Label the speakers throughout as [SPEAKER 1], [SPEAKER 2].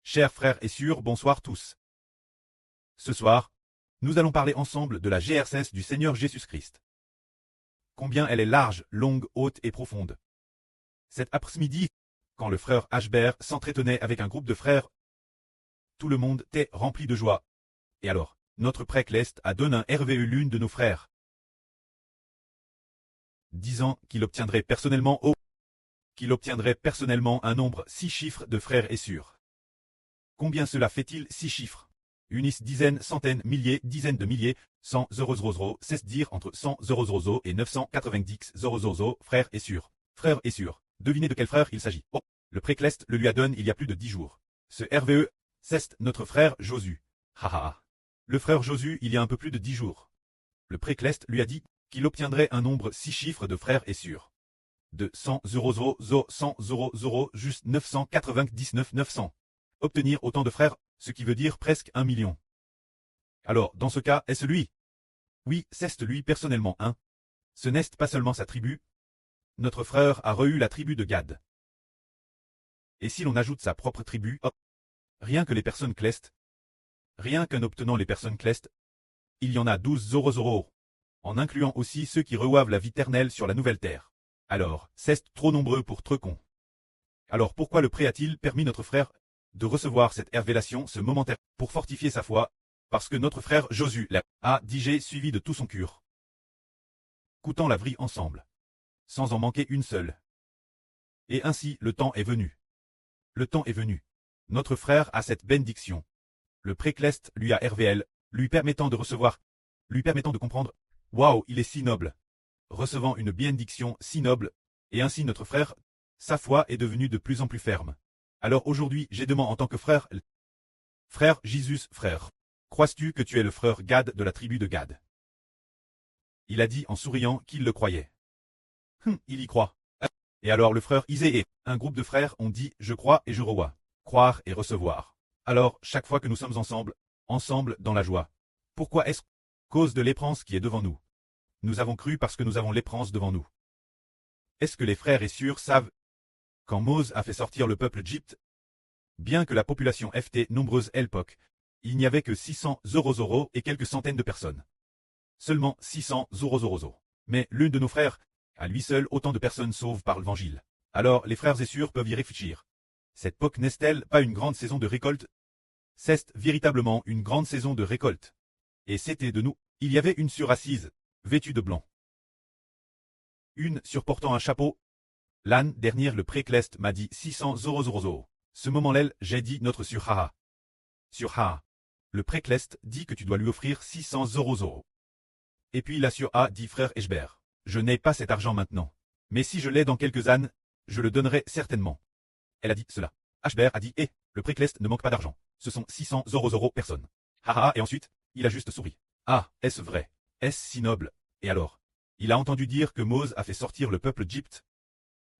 [SPEAKER 1] Chers frères et sœurs, bonsoir tous. Ce soir, nous allons parler ensemble de la GRCS du Seigneur Jésus-Christ. Combien elle est large, longue, haute et profonde. Cet après-midi, quand le frère Ashbert s'entretenait avec un groupe de frères, tout le monde était rempli de joie. Et alors, notre prêtre a donné un RVE l'une de nos frères, disant qu'il obtiendrait personnellement un nombre 6 chiffres de frères et sœurs. Combien cela fait-il 6 chiffres? Unis, dizaines, centaines, milliers, dizaines de milliers, 100 000, cesse dire entre 100 000 et 990 000, frères et sœurs. Frères et sœurs, devinez de quel frère il s'agit. Oh, le prêtre le lui a donné il y a plus de 10 jours. Ce RVE, c'est notre frère Josu. Haha. Le frère Josu il y a un peu plus de 10 jours. Le prêtre lui a dit qu'il obtiendrait un nombre 6 chiffres de frères et sœurs. De 100 000, 100 000, juste 999 900. Obtenir autant de frères, ce qui veut dire presque 1 million. Alors, dans ce cas, est-ce lui? Oui, c'est lui personnellement, hein. Ce n'est pas seulement sa tribu. Notre frère a reçu la tribu de Gad. Et si l'on ajoute sa propre tribu, hop, rien que les personnes clestes, rien qu'en obtenant les personnes clestes, il y en a 12 000, en incluant aussi ceux qui reçoivent la vie éternelle sur la nouvelle terre. Alors, c'est trop nombreux pour trop con. Alors pourquoi le pré a-t-il permis notre frère de recevoir cette révélation, ce momentaire, pour fortifier sa foi, parce que notre frère Josu a digé suivi de tout son cœur. Coûtant la vie ensemble, sans en manquer une seule. Et ainsi le temps est venu. Le temps est venu. Notre frère a cette bénédiction. Le pré-cleste lui a RVL, lui permettant de recevoir, lui permettant de comprendre, waouh, il est si noble. Recevant une bénédiction si noble, et ainsi notre frère, sa foi est devenue de plus en plus ferme. Alors aujourd'hui, j'ai demandé en tant que frère, frère Jésus, frère, crois-tu que tu es le frère Gad de la tribu de Gad? Il a dit en souriant qu'il le croyait. Il y croit. Et alors le frère Isée et un groupe de frères ont dit je crois et je revois. Croire et recevoir. Alors, chaque fois que nous sommes ensemble dans la joie. Pourquoi est-ce? Cause de l'éprance qui est devant nous. Nous avons cru parce que nous avons l'éprance devant nous. Est-ce que les frères et sœurs savent? Quand Mose a fait sortir le peuple d'Égypte, bien que la population fût nombreuse à l'époque, il n'y avait que 600 000 et quelques centaines de personnes. Seulement 600 000. Mais l'un de nos frères, à lui seul autant de personnes sauvent par l'évangile. Alors les frères et sœurs peuvent y réfléchir. Cette époque n'est-elle pas une grande saison de récolte? C'est véritablement une grande saison de récolte. Et c'était de nous. Il y avait une sœur assise, vêtue de blanc. Une surportant un chapeau. L'âne dernière le pré-cleste m'a dit 600 000. Ce moment-là, j'ai dit notre sœur Haha. Sur Haha. Le pré-cleste dit que tu dois lui offrir 600 000. Et puis la sœur A dit frère Ashbert, je n'ai pas cet argent maintenant. Mais si je l'ai dans quelques années, je le donnerai certainement. Elle a dit cela. Ashbert a dit le pré-cleste ne manque pas d'argent. Ce sont 600 000 personnes. Haha et ensuite, il a juste souri. Ah, est-ce vrai? Est-ce si noble? Et alors? Il a entendu dire que Mose a fait sortir le peuple d'Égypte.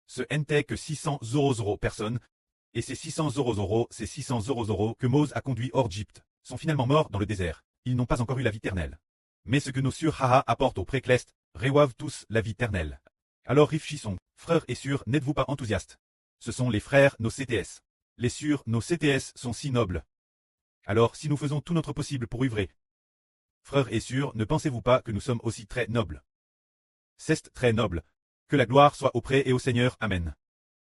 [SPEAKER 1] Ce n'était que 600 000 personnes, et ces 600 000, ces 600 000 que Mose a conduits hors d'Égypte, sont finalement morts dans le désert. Ils n'ont pas encore eu la vie éternelle. Mais ce que nos sœurs Haha apportent au pré-cleste, reçoivent tous la vie éternelle. Alors réfléchissons, frères et sœurs, n'êtes-vous pas enthousiastes? Ce sont les frères, nos CTS. Les sœurs, nos CTS sont si nobles. Alors si nous faisons tout notre possible pour œuvrer, frères et sœurs, ne pensez-vous pas que nous sommes aussi très nobles? C'est très noble. Que la gloire soit auprès et au Seigneur. Amen.